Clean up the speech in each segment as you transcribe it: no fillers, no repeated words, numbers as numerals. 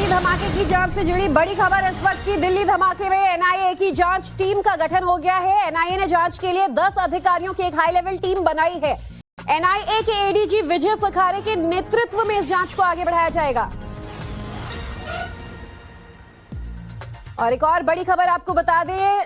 दिल्ली धमाके की जांच से जुड़ी बड़ी खबर इस वक्त की। दिल्ली धमाके में एनआईए की जांच टीम का गठन हो गया है। एनआईए ने जांच के लिए 10 अधिकारियों की एक हाई लेवल टीम बनाई है। एनआईए के एडीजी विजय सखारे के नेतृत्व में इस जांच को आगे बढ़ाया जाएगा। और एक और बड़ी खबर आपको बता दें,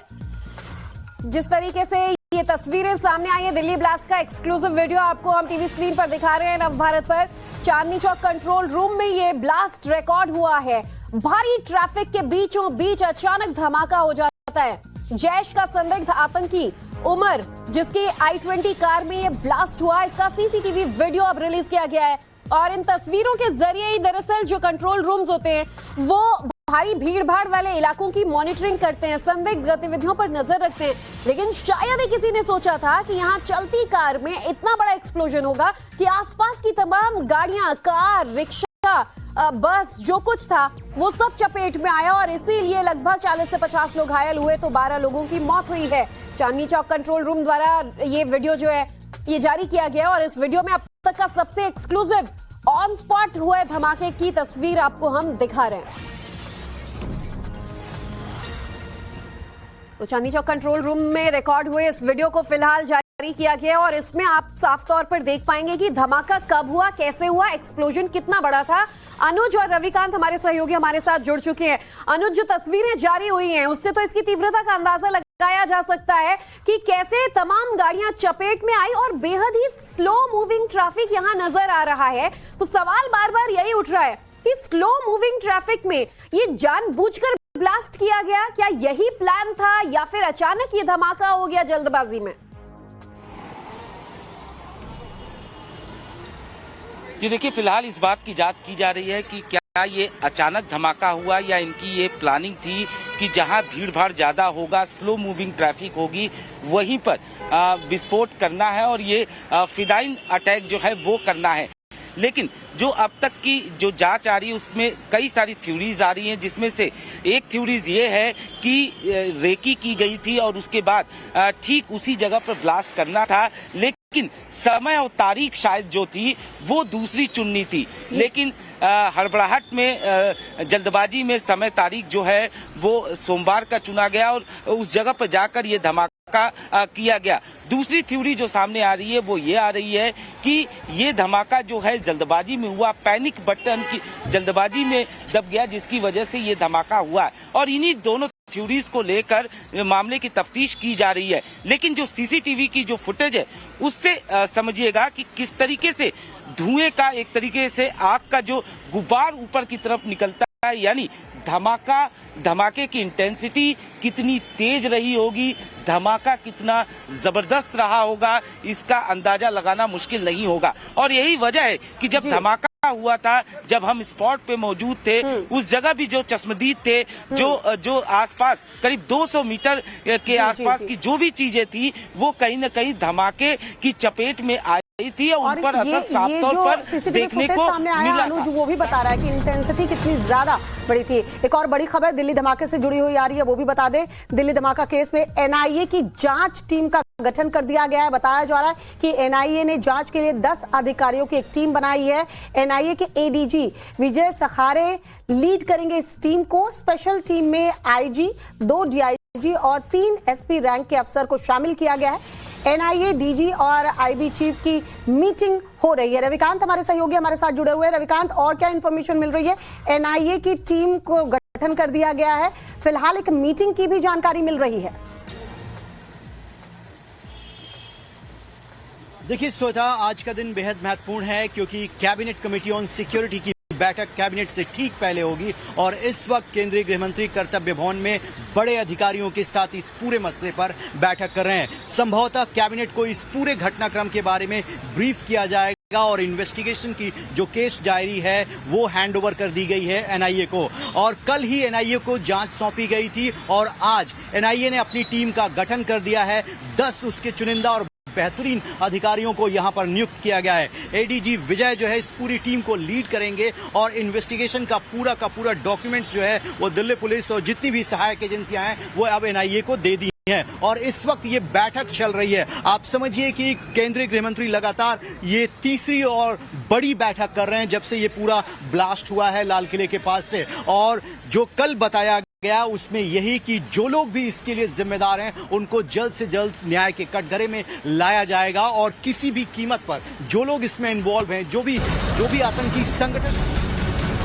जिस तरीके से ये तस्वीरें सामने आई है, दिल्ली ब्लास्ट का एक्सक्लूसिव वीडियो आपको हम टीवी स्क्रीन पर दिखा रहे हैं नवभारत पर। चांदनी चौक कंट्रोल रूम में ये ब्लास्ट रिकॉर्ड हुआ है। भारी ट्रैफिक के बीचों बीच अचानक धमाका हो जाता है। जैश का संदिग्ध आतंकी उमर, जिसकी i20 कार में ये ब्लास्ट हुआ, इसका सीसीटीवी वीडियो अब रिलीज किया गया है। और इन तस्वीरों के जरिए ही दरअसल जो कंट्रोल रूम्स होते हैं वो भारी भीड़ भाड़ वाले इलाकों की मॉनिटरिंग करते हैं, संदिग्ध गतिविधियों पर नजर रखते हैं। लेकिन शायद ही किसी ने सोचा था कि यहाँ चलती कार में इतना बड़ा एक्सप्लोजन होगा कि आसपास की तमाम गाड़ियां, कार, रिक्शा, बस, जो कुछ था वो सब चपेट में आया और इसीलिए लगभग 40 से 50 लोग घायल हुए तो 12 लोगों की मौत हुई है। चांदनी चौक कंट्रोल रूम द्वारा ये वीडियो जो है ये जारी किया गया और इस वीडियो में अब तक का सबसे एक्सक्लूसिव ऑन स्पॉट हुए धमाके की तस्वीर आपको हम दिखा रहे हैं। तो चांदनी चौक कंट्रोल रूम में रिकॉर्ड हुए इस वीडियो को फिलहाल जारी किया गया और इसमें आप साफ तौर पर देख पाएंगे कि धमाका कब हुआ, कैसे हुआ, एक्सप्लोजन कितना बड़ा था। अनुज और रविकांत हमारे सहयोगी हमारे साथ जुड़ चुके हैं। अनुज, जो तस्वीरें जारी हुई हैं उससे तो इसकी तीव्रता का अंदाजा लगाया जा सकता है कि कैसे तमाम गाड़ियां चपेट में आई और बेहद ही स्लो मूविंग ट्रैफिक यहां नजर आ रहा है। तो सवाल बार बार यही उठ रहा है कि स्लो मूविंग ट्रैफिक में ये जानबूझकर ब्लास्ट किया गया, क्या यही प्लान था या फिर अचानक ये धमाका हो गया जल्दबाजी में? जी देखिए, फिलहाल इस बात की जांच की जा रही है कि क्या ये अचानक धमाका हुआ या इनकी ये प्लानिंग थी कि जहां भीड़ भाड़ ज्यादा होगा, स्लो मूविंग ट्रैफिक होगी, वहीं पर विस्फोट करना है और ये फिदाइन अटैक जो है वो करना है। लेकिन जो अब तक की जो जांच आ रही है उसमें कई सारी थ्योरीज आ रही हैं, जिसमें से एक थ्योरीज ये है कि रेकी की गई थी और उसके बाद ठीक उसी जगह पर ब्लास्ट करना था, लेकिन समय और तारीख शायद जो थी वो दूसरी चुननी थी। लेकिन हड़बड़ाहट में, जल्दबाजी में समय तारीख जो है वो सोमवार का चुना गया और उस जगह पर जाकर ये धमाका किया गया। दूसरी थ्योरी जो सामने आ रही है वो ये आ रही है कि ये धमाका जो है जल्दबाजी में हुआ, पैनिक बटन की जल्दबाजी में दब गया, जिसकी वजह से ये धमाका हुआ है। और इन्हीं दोनों थ्योरीज को लेकर मामले की तफ्तीश की जा रही है। लेकिन जो सीसीटीवी की जो फुटेज है उससे समझिएगा कि किस तरीके से धुएं का, एक तरीके से आग का जो गुब्बार ऊपर की तरफ निकलता है, यानी धमाके की इंटेंसिटी कितनी तेज रही होगी, धमाका कितना जबरदस्त रहा होगा, इसका अंदाजा लगाना मुश्किल नहीं होगा। और यही वजह है कि जब धमाका हुआ था, जब हम स्पॉट पे मौजूद थे, उस जगह भी जो चश्मदीद थे, जो आसपास करीब 200 मीटर के आसपास की जो भी चीजें थी वो कहीं न कहीं धमाके की चपेट में आई थी और उन पर असर साफ तौर पर देखने को सामने आया। अनुज वो भी बता रहा है कि इंटेंसिटी कितनी ज्यादा बड़ी थी। एक और बड़ी खबर दिल्ली धमाके से जुड़ी हुई आ रही है, वो भी बता दें। दिल्ली धमाका केस में एनआईए की जांच टीम का गठन कर दिया गया है। बताया जा रहा है कि एनआईए ने जांच के लिए 10 अधिकारियों की एक टीम बनाई है। एनआईए के एडीजी विजय सखारे लीड करेंगे इस टीम को। स्पेशल टीम में आईजी, 2 डीआईजी और 3 एसपी रैंक के अफसर को शामिल किया गया है। एनआईए डीजी और आईबी चीफ की मीटिंग हो रही है। रविकांत हमारे सहयोगी हमारे साथ जुड़े हुए हैं। रविकांत, और क्या इंफॉर्मेशन मिल रही है? एनआईए की टीम को गठन कर दिया गया है, फिलहाल एक मीटिंग की भी जानकारी मिल रही है। देखिए श्वेता, आज का दिन बेहद महत्वपूर्ण है क्योंकि कैबिनेट कमेटी ऑन सिक्योरिटी की बैठक कैबिनेट से ठीक पहले होगी और इस वक्त केंद्रीय गृह मंत्री कर्तव्य भवन में बड़े अधिकारियों के साथ इस पूरे मसले पर बैठक कर रहे हैं। संभवतः कैबिनेट को इस पूरे घटनाक्रम के बारे में ब्रीफ किया जाएगा और इन्वेस्टिगेशन की जो केस डायरी है वो हैंडओवर कर दी गई है एनआईए को। और कल ही एनआईए को जांच सौंपी गई थी और आज एनआईए ने अपनी टीम का गठन कर दिया है। 10 उसके चुनिंदा और बेहतरीन अधिकारियों को यहां पर नियुक्त किया गया है। एडीजी विजय जो है इस पूरी टीम को लीड करेंगे और इन्वेस्टिगेशन का पूरा डॉक्यूमेंट्स जो है वो दिल्ली पुलिस और जितनी भी सहायक एजेंसियां हैं वो अब एनआईए को दे दी है और इस वक्त ये बैठक चल रही है। आप समझिए कि केंद्रीय गृह मंत्री लगातार ये तीसरी और बड़ी बैठक कर रहे हैं जब से ये पूरा ब्लास्ट हुआ है लाल किले के पास से। और जो कल बताया गया उसमें यही कि जो लोग भी इसके लिए जिम्मेदार हैं उनको जल्द से जल्द न्याय के कटघरे में लाया जाएगा और किसी भी कीमत पर जो लोग इसमें इन्वॉल्व हैं, जो भी आतंकी संगठन।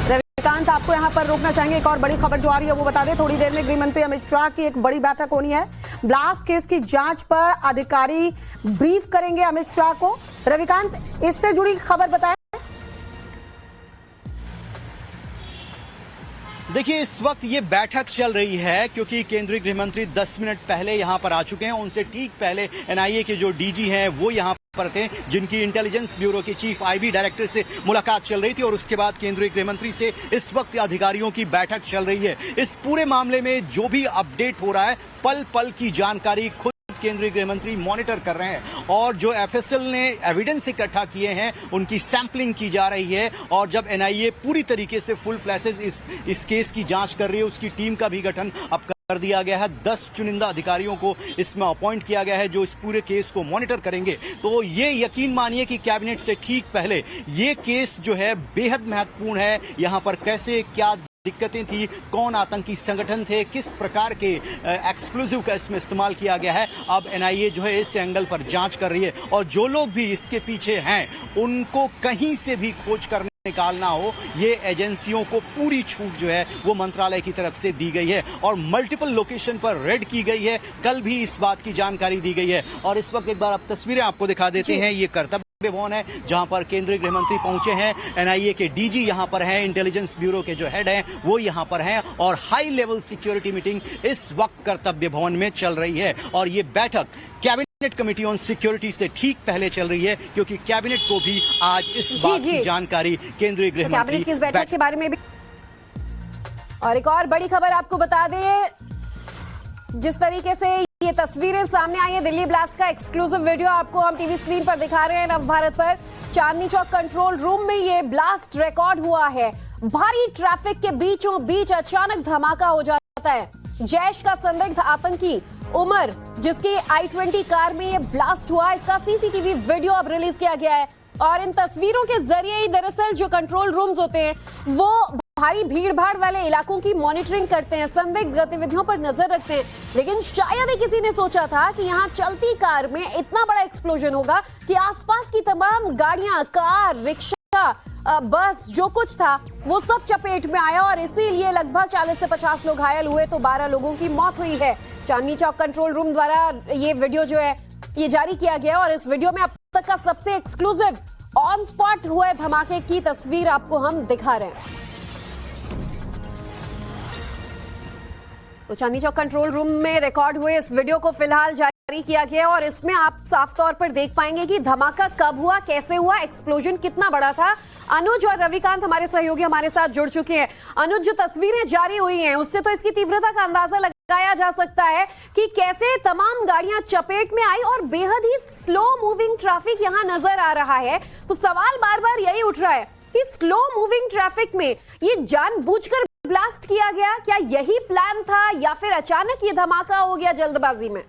रविकांत, आपको यहां पर रोकना चाहेंगे, एक और बड़ी खबर जो आ रही है वो बता दें। थोड़ी देर में गृह मंत्री अमित शाह की एक बड़ी बैठक होनी है। ब्लास्ट केस की जांच पर अधिकारी ब्रीफ करेंगे अमित शाह को। रविकांत, इससे जुड़ी खबर बताएं। देखिए, इस वक्त ये बैठक चल रही है क्योंकि केंद्रीय गृह मंत्री 10 मिनट पहले यहां पर आ चुके हैं। उनसे ठीक पहले एनआईए के जो डीजी हैं वो यहां पर थे, जिनकी इंटेलिजेंस ब्यूरो के चीफ आईबी डायरेक्टर से मुलाकात चल रही थी और उसके बाद केंद्रीय गृह मंत्री से इस वक्त अधिकारियों की बैठक चल रही है। इस पूरे मामले में जो भी अपडेट हो रहा है, पल पल की जानकारी खुद केंद्रीय गृह मंत्री मॉनिटर कर रहे हैं और जो एफएसएल ने एविडेंस इकट्ठा किए हैं उनकी सैंपलिंग की जा रही है। और जब एनआईए पूरी तरीके से फुल फ्लैशेज इस केस की जांच कर रही है, उसकी टीम का भी गठन अब कर दिया गया है। 10 चुनिंदा अधिकारियों को इसमें अपॉइंट किया गया है जो इस पूरे केस को मॉनिटर करेंगे। तो ये यकीन मानिए कि कैबिनेट से ठीक पहले ये केस जो है बेहद महत्वपूर्ण है। यहां पर कैसे क्या दिक्कतें थी, कौन आतंकी संगठन थे, किस प्रकार के एक्सप्लोजिव का इसमें इस्तेमाल किया गया है, अब एनआईए जो है इस एंगल पर जांच कर रही है। और जो लोग भी इसके पीछे हैं उनको कहीं से भी खोज करने निकालना हो, ये एजेंसियों को पूरी छूट जो है वो मंत्रालय की तरफ से दी गई है और मल्टीपल लोकेशन पर रेड की गई है। कल भी इस बात की जानकारी दी गई है। और इस वक्त एक बार अब तस्वीरें आपको दिखा देते हैं। ये कर्तव्य भवन है जहां पर केंद्रीय गृह मंत्री पहुंचे हैं। एनआईए के डीजी यहां पर हैं, इंटेलिजेंस ब्यूरो के जो हेड हैं वो यहां पर हैं और हाई लेवल सिक्योरिटी मीटिंग इस वक्त कर्तव्य भवन में चल रही है। और ये बैठक कैबिनेट कमेटी ऑन सिक्योरिटी से ठीक पहले चल रही है क्योंकि कैबिनेट को भी आज इस बात की जानकारी केंद्रीय गृह मंत्री कैबिनेट की इस बैठक के बारे में भी। और एक और बड़ी खबर आपको बता दें, जिस तरीके से ये तस्वीरें सामने आई है, दिल्ली ब्लास्ट का एक्सक्लूसिव वीडियो आपको हम टीवी स्क्रीन पर दिखा रहे हैं। नवभारत पर चांदनी चौक कंट्रोल रूम में ये ब्लास्ट रिकॉर्ड हुआ है। भारी ट्रैफिक के बीचों बीच अचानक धमाका हो जाता है। जैश का संदिग्ध आतंकी उमर, जिसकी i20 कार में ये ब्लास्ट हुआ, इसका सीसीटीवी वीडियो अब रिलीज किया गया है। और इन तस्वीरों के जरिए ही दरअसल जो कंट्रोल रूम्स होते हैं वो भारी भीड़ भाड़ वाले इलाकों की मॉनिटरिंग करते हैं, संदिग्ध गतिविधियों पर नजर रखते हैं। लेकिन शायद ही किसी ने सोचा था कि यहाँ चलती कार में इतना बड़ा एक्सप्लोजन होगा कि आसपास की तमाम गाड़ियां, कार, रिक्शा, बस, जो कुछ था वो सब चपेट में आया और इसीलिए लगभग 40 से 50 लोग घायल हुए तो 12 लोगों की मौत हुई है। चांदनी चौक कंट्रोल रूम द्वारा ये वीडियो जो है ये जारी किया गया और इस वीडियो में अब तक का सबसे एक्सक्लूसिव ऑन स्पॉट हुए धमाके की तस्वीर आपको हम दिखा रहे हैं। तो चांदनी चौक कंट्रोल रूम में रिकॉर्ड हुए इस वीडियो को फिलहाल जारी किया गया और इसमें आप साफ तौर पर देख पाएंगे कि धमाका कब हुआ, कैसे हुआ, एक्सप्लोजन कितना बड़ा था। अनुज और रविकांत हमारे सहयोगी हमारे साथ जुड़ चुके हैं। अनुज, जो तस्वीरें जारी हुई हैं उससे तो इसकी तीव्रता का अंदाजा लगाया जा सकता है कि कैसे तमाम गाड़ियां चपेट में आई और बेहद ही स्लो मूविंग ट्रैफिक यहां नजर आ रहा है। तो सवाल बार बार यही उठ रहा है कि स्लो मूविंग ट्रैफिक में ये जानबूझकर ब्लास्ट किया गया, क्या यही प्लान था या फिर अचानक ये धमाका हो गया जल्दबाजी में?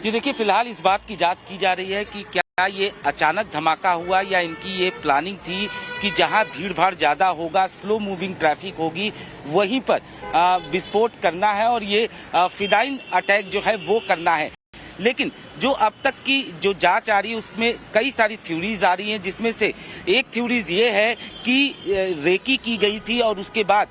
जी देखिए, फिलहाल इस बात की जांच की जा रही है कि क्या ये अचानक धमाका हुआ या इनकी ये प्लानिंग थी कि जहां भीड़ भाड़ ज्यादा होगा, स्लो मूविंग ट्रैफिक होगी, वहीं पर विस्फोट करना है और ये फिदाइन अटैक जो है वो करना है। लेकिन जो अब तक की जो जांच आ रही है उसमें कई सारी थ्योरीज आ रही हैं, जिसमें से एक थ्योरीज ये है कि रेकी की गई थी और उसके बाद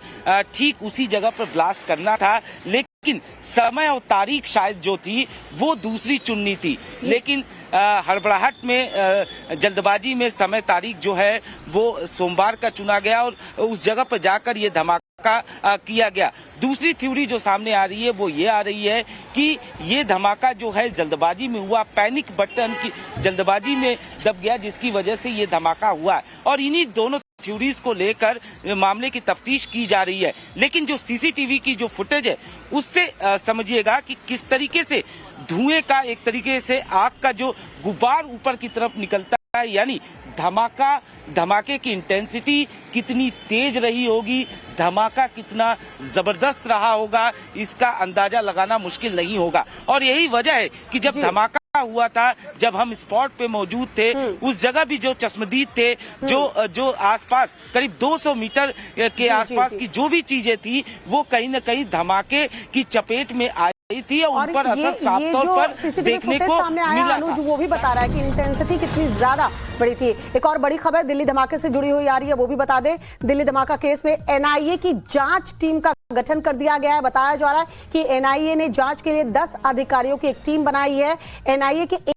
ठीक उसी जगह पर ब्लास्ट करना था, लेकिन समय और तारीख शायद जो थी वो दूसरी चुननी थी। लेकिन हड़बड़ाहट में, जल्दबाजी में समय तारीख जो है वो सोमवार का चुना गया और उस जगह पर जाकर ये धमाका किया गया। दूसरी थ्योरी जो सामने आ रही है वो ये आ रही है कि ये धमाका जो है जल्दबाजी में हुआ, पैनिक बटन की जल्दबाजी में दब गया जिसकी वजह से ये धमाका हुआ। और इन्हीं दोनों थ्योरीज को लेकर मामले की तफ्तीश की जा रही है। लेकिन जो सीसीटीवी की जो फुटेज है उससे समझिएगा कि किस तरीके से धुएं का, एक तरीके से आग का जो गुब्बार ऊपर की तरफ निकलता यानी धमाके की इंटेंसिटी कितनी तेज रही होगी, धमाका कितना जबरदस्त रहा होगा, इसका अंदाजा लगाना मुश्किल नहीं होगा। और यही वजह है कि जब धमाका हुआ था, जब हम स्पॉट पे मौजूद थे, उस जगह भी जो चश्मदीद थे, जो आसपास करीब 200 मीटर के आसपास की जो भी चीजें थी, वो कहीं न कहीं धमाके की चपेट में आई थी और उन पर असर साफ तौर पर देखने को सामने आया। मिला। अनुज वो भी बता रहा है कि इंटेंसिटी कितनी ज्यादा बड़ी थी। एक और बड़ी खबर दिल्ली धमाके से जुड़ी हुई आ रही है, वो भी बता दें। दिल्ली धमाका केस में एनआईए की जांच टीम का गठन कर दिया गया है। बताया जा रहा है कि एनआईए ने जांच के लिए 10 अधिकारियों की एक टीम बनाई है। एनआईए के